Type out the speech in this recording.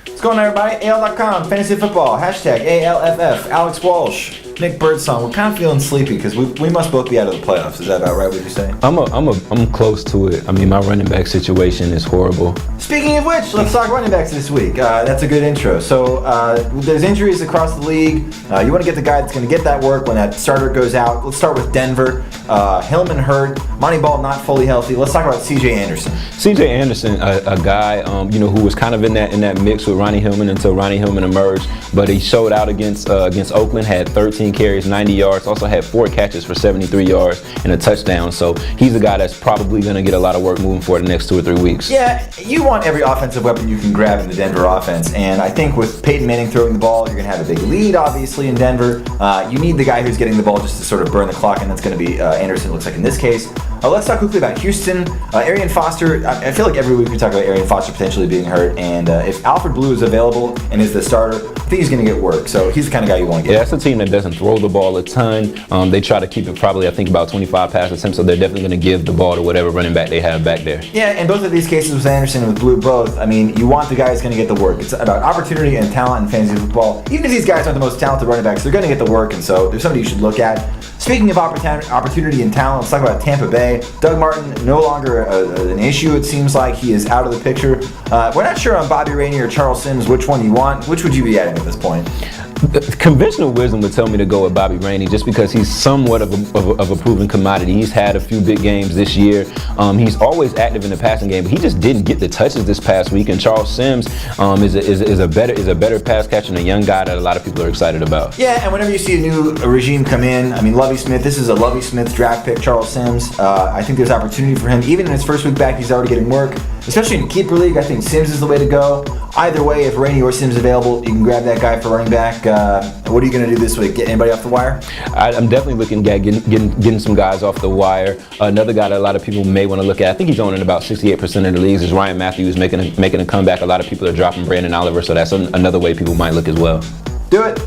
What's going on, everybody? AL.com, fantasy football, hashtag ALFF, Alex Walsh, Nick Birdsong. We're kind of feeling sleepy because we must both be out of the playoffs. Is that about right, what you're saying? I'm close to it. I mean, my running back situation is horrible. Speaking of which, let's talk running backs this week. That's a good intro. So there's injuries across the league. You want to get the guy that's going to get that work when that starter goes out. Let's start with Denver. Hillman hurt. Monty Ball not fully healthy. Let's talk about C.J. Anderson. C.J. Anderson, a guy who was kind of in that mix with Ronnie Hillman until Ronnie Hillman emerged, but he showed out against Oakland, had 13 carries, 90 yards, also had 4 catches for 73 yards and a touchdown. So he's a guy that's probably going to get a lot of work moving forward the next 2 or 3 weeks. Yeah, you want every offensive weapon you can grab in the Denver offense, and I think with Peyton Manning throwing the ball, you're going to have a big lead, obviously, in Denver. You need the guy who's getting the ball just to sort of burn the clock, and that's going to be Anderson, looks like in this case. Let's talk quickly about Houston. Arian Foster, I feel like every week we talk about Arian Foster potentially being hurt, and if Alfred Blue is available and is the starter, I think he's going to get work. So he's the kind of guy you want to get. Yeah, that's a team that doesn't throw the ball a ton. They try to keep it probably, I think, about 25 pass attempts, so they're definitely going to give the ball to whatever running back they have back there. Yeah, and both of these cases with Anderson and with Blue both, I mean, you want the guy who's going to get the work. It's about opportunity and talent in fantasy football. Even if these guys aren't the most talented running backs, they're going to get the work, and so there's somebody you should look at. Speaking of opportunity and talent, let's talk about Tampa Bay. Doug Martin, no longer an issue, it seems like. He is out of the picture. We're not sure on Bobby Rainey or Charles Sims which one you want. Which would you be adding at this point? Conventional wisdom would tell me to go with Bobby Rainey just because he's somewhat of a proven commodity. He's had a few big games this year. He's always active in the passing game, but he just didn't get the touches this past week. And Charles Sims is a better pass catcher and a young guy that a lot of people are excited about. Yeah, and whenever you see a new regime come in, I mean, Lovie Smith, this is a Lovie Smith draft pick, Charles Sims. I think there's opportunity for him. Even in his first week back, he's already getting work. Especially in keeper league, I think Sims is the way to go. Either way, if Rainey or Sims available, you can grab that guy for running back. What are you going to do this week? Get anybody off the wire? I'm definitely looking at getting some guys off the wire. Another guy that a lot of people may want to look at, I think he's owning about 68% of the leagues, is Ryan Matthews making a comeback. A lot of people are dropping Brandon Oliver, so that's another way people might look as well. Do it.